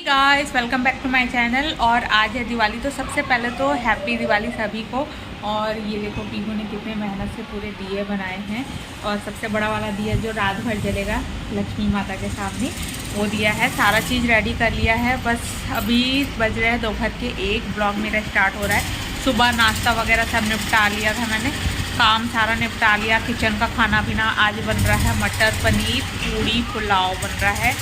Guys welcome back to my channel. और आज है दिवाली, तो सबसे पहले तो हैप्पी दिवाली सभी को। और ये देखो पीहू ने कितने मेहनत से पूरे दिए बनाए हैं। और सबसे बड़ा वाला दिया जो रात भर जलेगा लक्ष्मी माता के सामने, वो दिया है। सारा चीज़ रेडी कर लिया है, बस अभी बज रहे हैं दोपहर के 1। ब्लॉग मेरा स्टार्ट हो रहा है। सुबह नाश्ता वगैरह सब निपटा लिया था मैंने, काम सारा निपटा लिया। किचन का खाना पीना आज बन रहा है मटर पनीर, पूड़ी पुलाव बन रहा है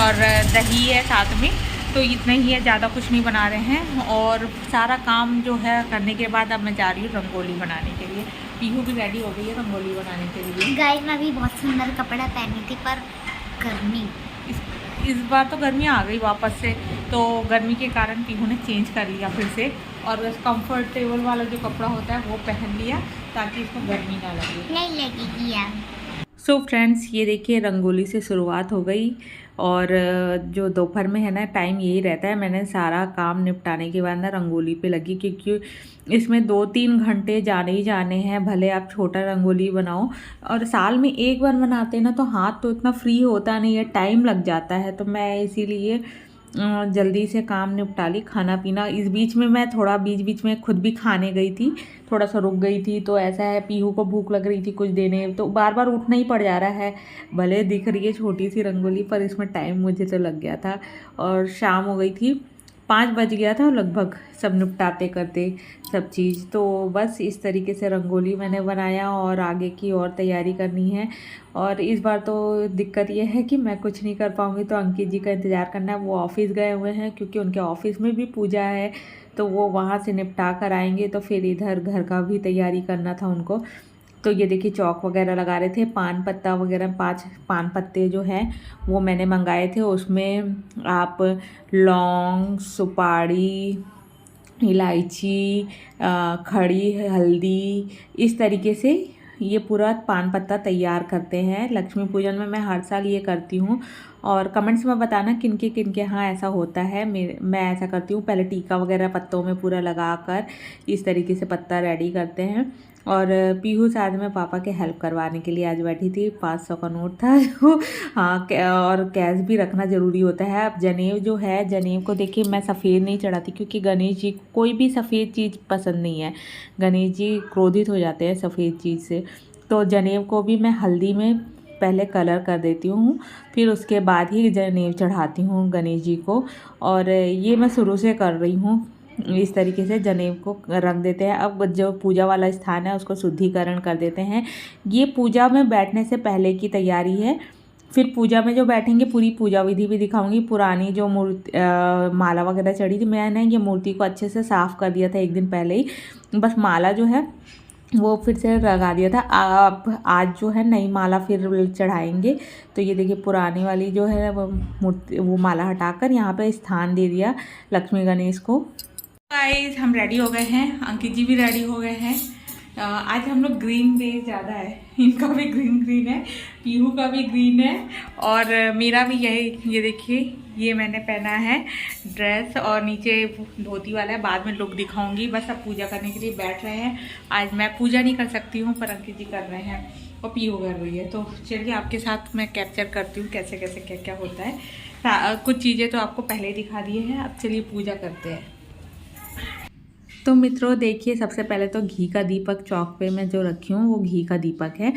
और दही है साथ में। तो इतना ही है, ज़्यादा कुछ नहीं बना रहे हैं। और सारा काम जो है करने के बाद अब मैं जा रही हूँ रंगोली बनाने के लिए। पीहू भी रेडी हो गई है रंगोली बनाने के लिए। गाइस मैं भी बहुत सुंदर कपड़ा पहनी थी, पर गर्मी इस बार तो गर्मी आ गई वापस से, तो गर्मी के कारण पीहू ने चेंज कर लिया फिर से। और बस कंफर्टेबल वाला जो कपड़ा होता है वो पहन लिया ताकि इसको गर्मी ना लगे। नहीं लगेगी यार। सो फ्रेंड्स, ये देखिए रंगोली से शुरुआत हो गई। और जो दोपहर में है ना, टाइम यही रहता है। मैंने सारा काम निपटाने के बाद ना रंगोली पे लगी, क्योंकि इसमें 2-3 घंटे जाने ही जाने हैं। भले आप छोटा रंगोली बनाओ, और साल में एक बार बनाते हैं ना, तो हाथ तो इतना फ्री होता नहीं है, टाइम लग जाता है। तो मैं इसीलिए जल्दी से काम निपटा ली। खाना पीना इस बीच में मैं थोड़ा बीच में खुद भी खाने गई थी, थोड़ा सा रुक गई थी। तो ऐसा है, पीहू को भूख लग रही थी कुछ देने, तो बार बार उठना ही पड़ जा रहा है। भले दिख रही है छोटी सी रंगोली, पर इसमें टाइम मुझे तो लग गया था। और शाम हो गई थी, 5 बज गया था लगभग सब निपटाते करते सब चीज़। तो बस इस तरीके से रंगोली मैंने बनाया और आगे की और तैयारी करनी है। और इस बार तो दिक्कत ये है कि मैं कुछ नहीं कर पाऊँगी, तो अंकित जी का इंतज़ार करना है। वो ऑफिस गए हुए हैं, क्योंकि उनके ऑफिस में भी पूजा है, तो वो वहाँ से निपटा कर आएंगे। तो फिर इधर घर का भी तैयारी करना था उनको। तो ये देखिए चौक वगैरह लगा रहे थे, पान पत्ता वगैरह, 5 पान पत्ते जो हैं वो मैंने मंगाए थे। उसमें आप लौंग, सुपारी, इलायची, खड़ी हल्दी, इस तरीके से ये पूरा पान पत्ता तैयार करते हैं। लक्ष्मी पूजन में मैं हर साल ये करती हूँ। और कमेंट्स में बताना किनके किनके यहाँ ऐसा होता है। मैं ऐसा करती हूँ, पहले टीका वगैरह पत्तों में पूरा लगा कर इस तरीके से पत्ता रेडी करते हैं। और पीहू साथ में पापा के हेल्प करवाने के लिए आज बैठी थी। 500 का नोट था जो, हाँ, और कैश भी रखना ज़रूरी होता है। अब जनेऊ जो है, जनेऊ को देखिए मैं सफ़ेद नहीं चढ़ाती, क्योंकि गणेश जी को कोई भी सफ़ेद चीज़ पसंद नहीं है। गणेश जी क्रोधित हो जाते हैं सफ़ेद चीज़ से। तो जनेऊ को भी मैं हल्दी में पहले कलर कर देती हूँ, फिर उसके बाद ही जनेऊ चढ़ाती हूँ गणेश जी को। और ये मैं शुरू से कर रही हूँ। इस तरीके से जनेऊ को रख देते हैं। अब जो पूजा वाला स्थान है उसको शुद्धिकरण कर देते हैं। ये पूजा में बैठने से पहले की तैयारी है। फिर पूजा में जो बैठेंगे पूरी पूजा विधि भी दिखाऊंगी। पुरानी जो मूर्ति माला वगैरह चढ़ी थी, मैंने ये मूर्ति को अच्छे से साफ़ कर दिया था एक दिन पहले ही। बस माला जो है वो फिर से लगा दिया था। अब आज जो है नई माला फिर चढ़ाएंगे। तो ये देखिए पुरानी वाली जो है वो मूर्ति, वो माला हटाकर यहाँ पे स्थान दे दिया लक्ष्मी गणेश को। गाइस हम रेडी हो गए हैं, अंकित जी भी रेडी हो गए हैं। आज हम लोग ग्रीन पे ज़्यादा है, इनका भी ग्रीन है, पीहू का भी ग्रीन है, और मेरा भी यही। ये देखिए ये मैंने पहना है ड्रेस, और नीचे धोती वाला है, बाद में लुक दिखाऊंगी। बस अब पूजा करने के लिए बैठ रहे हैं। आज मैं पूजा नहीं कर सकती हूँ, पर अंकित जी कर रहे हैं और पीहू कर रही है। तो चलिए आपके साथ मैं कैप्चर करती हूँ कैसे कैसे क्या क्या होता है। कुछ चीज़ें तो आपको पहले दिखा दिए हैं, अब चलिए पूजा करते हैं। तो मित्रों देखिए, सबसे पहले तो घी का दीपक चौक पे मैं जो रखी हूँ वो घी का दीपक है।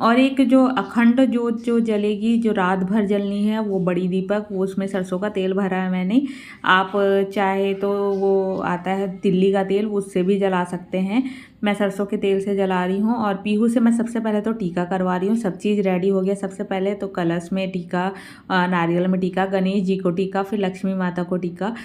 और एक जो अखंड जोत जो जलेगी, जो रात भर जलनी है, वो बड़ी दीपक, वो उसमें सरसों का तेल भरा है मैंने। आप चाहे तो वो आता है तिल्ली का तेल, उससे भी जला सकते हैं। मैं सरसों के तेल से जला रही हूँ। और पीहू से मैं सबसे पहले तो टीका करवा रही हूँ। सब चीज़ रेडी हो गया। सबसे पहले तो कलश में टीका, नारियल में टीका, गणेश जी को टीका, फिर लक्ष्मी माता को टीका।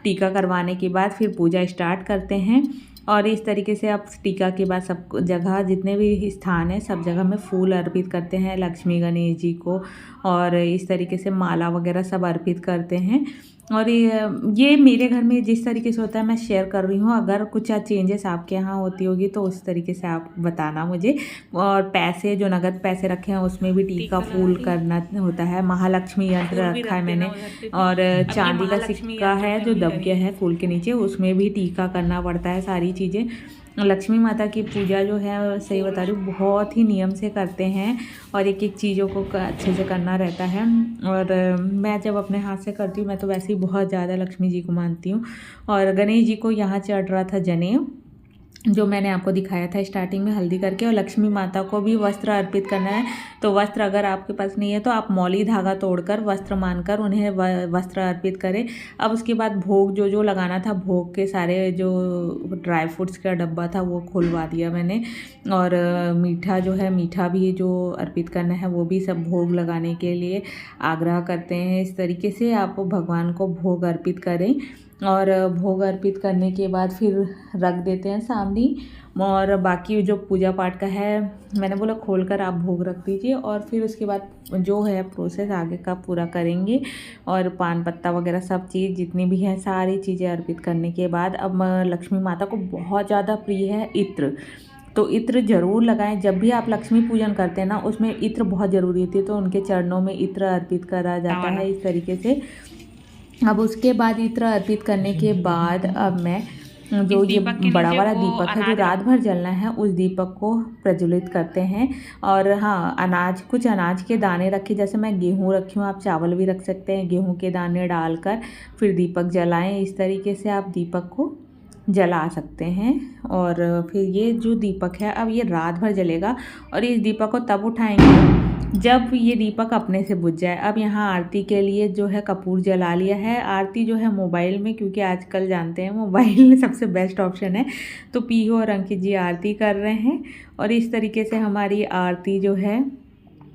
टीका करवाने के बाद फिर पूजा स्टार्ट करते हैं। और इस तरीके से अब टीका के बाद सब जगह, जितने भी स्थान है, सब जगह में फूल अर्पित करते हैं लक्ष्मी गणेश जी को। और इस तरीके से माला वगैरह सब अर्पित करते हैं। और ये मेरे घर में जिस तरीके से होता है मैं शेयर कर रही हूँ। अगर कुछ चेंजेस आपके यहाँ होती होगी तो उस तरीके से आप बताना मुझे। और पैसे, जो नगद पैसे रखे हैं उसमें भी टीका फूल करना होता है। महालक्ष्मी यंत्र रखा है मैंने, और चांदी का सिक्का है जो दब गया है फूल के नीचे, उसमें भी टीका करना पड़ता है। सारी चीज़ें लक्ष्मी माता की पूजा जो है सही बता रही हूँ बहुत ही नियम से करते हैं और एक एक चीज़ों को अच्छे से करना रहता है। और मैं जब अपने हाथ से करती हूँ मैं तो वैसे ही बहुत ज़्यादा लक्ष्मी जी को मानती हूँ। और गणेश जी को यहाँ चढ़ रहा था जनेऊ, जो मैंने आपको दिखाया था स्टार्टिंग में हल्दी करके। और लक्ष्मी माता को भी वस्त्र अर्पित करना है, तो वस्त्र अगर आपके पास नहीं है तो आप मौली धागा तोड़कर वस्त्र मानकर उन्हें वस्त्र अर्पित करें। अब उसके बाद भोग जो जो लगाना था, भोग के सारे जो ड्राई फ्रूट्स का डब्बा था वो खुलवा दिया मैंने। और मीठा जो है, मीठा भी जो अर्पित करना है वो भी सब भोग लगाने के लिए आग्रह करते हैं। इस तरीके से आप भगवान को भोग अर्पित करें और भोग अर्पित करने के बाद फिर रख देते हैं सामने। और बाकी जो पूजा पाठ का है मैंने बोला खोलकर आप भोग रख दीजिए और फिर उसके बाद जो है प्रोसेस आगे का पूरा करेंगे। और पान पत्ता वगैरह सब चीज़ जितनी भी हैं सारी चीज़ें अर्पित करने के बाद अब लक्ष्मी माता को बहुत ज़्यादा प्रिय है इत्र, तो इत्र ज़रूर लगाएं। जब भी आप लक्ष्मी पूजन करते हैं ना उसमें इत्र बहुत ज़रूरी होती है, तो उनके चरणों में इत्र अर्पित करा जाता है इस तरीके से। अब उसके बाद इत्र अर्पित करने के बाद अब मैं जो ये बड़ा वाला दीपक है जो रात भर जलना है उस दीपक को प्रज्वलित करते हैं। और हाँ, अनाज, कुछ अनाज के दाने रखे, जैसे मैं गेहूँ रखी हूँ, आप चावल भी रख सकते हैं, गेहूँ के दाने डालकर फिर दीपक जलाएं। इस तरीके से आप दीपक को जला सकते हैं। और फिर ये जो दीपक है अब ये रात भर जलेगा और इस दीपक को तब उठाएंगे जब ये दीपक अपने से बुझ जाए। अब यहाँ आरती के लिए जो है कपूर जला लिया है। आरती जो है मोबाइल में, क्योंकि आजकल जानते हैं मोबाइल सबसे बेस्ट ऑप्शन है, तो पीहू और अंकित जी आरती कर रहे हैं और इस तरीके से हमारी आरती जो है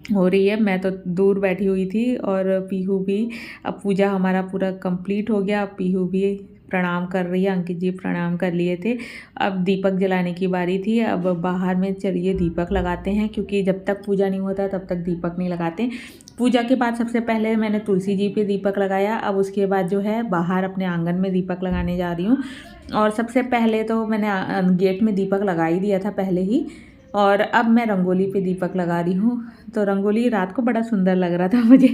हो रही है। मैं तो दूर बैठी हुई थी और पीहू भी, अब पूजा हमारा पूरा कंप्लीट हो गया। अब पीहू भी प्रणाम कर रही है, अंकित जी प्रणाम कर लिए थे। अब दीपक जलाने की बारी थी। अब बाहर में चलिए दीपक लगाते हैं, क्योंकि जब तक पूजा नहीं होता तब तक दीपक नहीं लगाते। पूजा के बाद सबसे पहले मैंने तुलसी जी पे दीपक लगाया। अब उसके बाद जो है बाहर अपने आंगन में दीपक लगाने जा रही हूँ। और सबसे पहले तो मैंने गेट में दीपक लगा ही दिया था पहले ही, और अब मैं रंगोली पे दीपक लगा रही हूँ। तो रंगोली रात को बड़ा सुंदर लग रहा था मुझे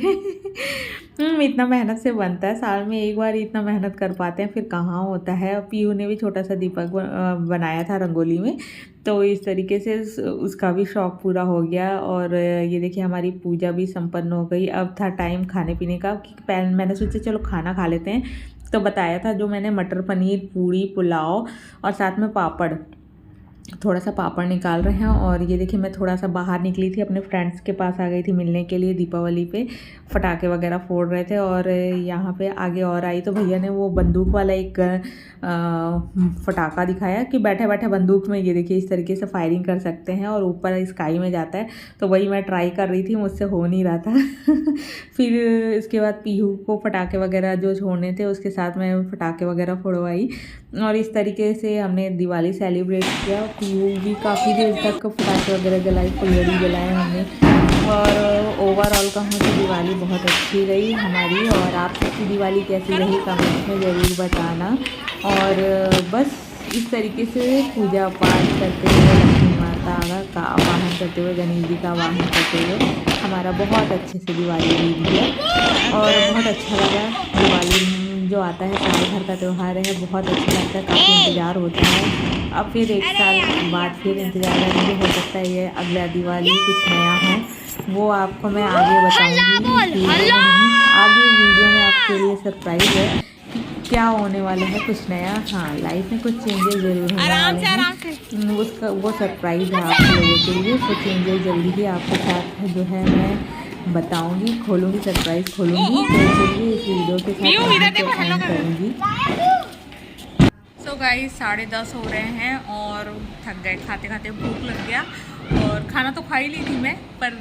इतना मेहनत से बनता है, साल में एक बार इतना मेहनत कर पाते हैं, फिर कहाँ होता है। पीहू ने भी छोटा सा दीपक बनाया था रंगोली में, तो इस तरीके से उसका भी शौक़ पूरा हो गया। और ये देखिए हमारी पूजा भी संपन्न हो गई। अब था टाइम खाने पीने का, मैंने सोचा चलो खाना खा लेते हैं। तो बताया था जो मैंने मटर पनीर, पूड़ी, पुलाव और साथ में पापड़, थोड़ा सा पापड़ निकाल रहे हैं। और ये देखिए मैं थोड़ा सा बाहर निकली थी, अपने फ्रेंड्स के पास आ गई थी मिलने के लिए। दीपावली पे पटाखे वगैरह फोड़ रहे थे और यहाँ पे आगे और आई तो भैया ने वो बंदूक वाला एक फटाका दिखाया कि बैठे बैठे बंदूक में ये देखिए इस तरीके से फायरिंग कर सकते हैं और ऊपर स्काई में जाता है। तो वही मैं ट्राई कर रही थी, मुझसे हो नहीं रहा था फिर इसके बाद पीहू को पटाखे वगैरह जो छोड़ने थे उसके साथ मैं पटाखे वगैरह फोड़वाई और इस तरीके से हमने दिवाली सेलिब्रेट किया। पीहू भी काफ़ी देर तक पटाखे वगैरह जलाई, फुलझड़ी जलाए हमने। और ओवरऑल कहूँ तो दिवाली बहुत अच्छी रही हमारी। और आप सबकी दिवाली कैसी रही कमेंट में ज़रूर बताना। और बस इस तरीके से पूजा पाठ करते हुए, लक्ष्मी माता का आवाहन करते हुए, गणेश जी का आवाहन करते हुए हमारा बहुत अच्छे से दिवाली बीत गया और बहुत अच्छा लगा। दिवाली जो आता है साल भर का त्यौहार है, बहुत अच्छा लगता है, काफ़ी इंतज़ार होता है। अब फिर एक साल बाद फिर इंतज़ार करेंगे, हो सकता है ये अगला दिवाली कुछ नया है, वो आपको मैं आगे बताऊंगी। आगे वीडियो में आपके लिए सरप्राइज है कि क्या होने वाला है कुछ नया। हाँ, लाइफ में कुछ चेंजेस ज़रूर होने वाले हैं, उसका वो सरप्राइज़ है आप लोगों के लिए। वो चेंजेस जल्दी ही आपके साथ जो है मैं बताऊंगी, खोलूँगी, सरप्राइज़ खोलूँगी। तो चलिए इस वीडियो के साथ एंड करूँगी। सो गाइस 10:30 हो रहे हैं और थक गए, खाते खाते भूख लग गया। और खाना तो खा ही ली थी मैं, पर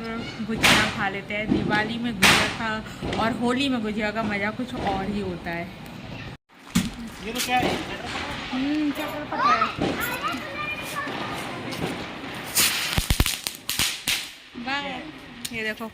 गुजिया खा लेते हैं। दिवाली में गुजिया का और होली में गुजिया का मज़ा कुछ और ही होता है। ये तो क्या है? चक्कर पड़ रहा है। बाय। ये देखो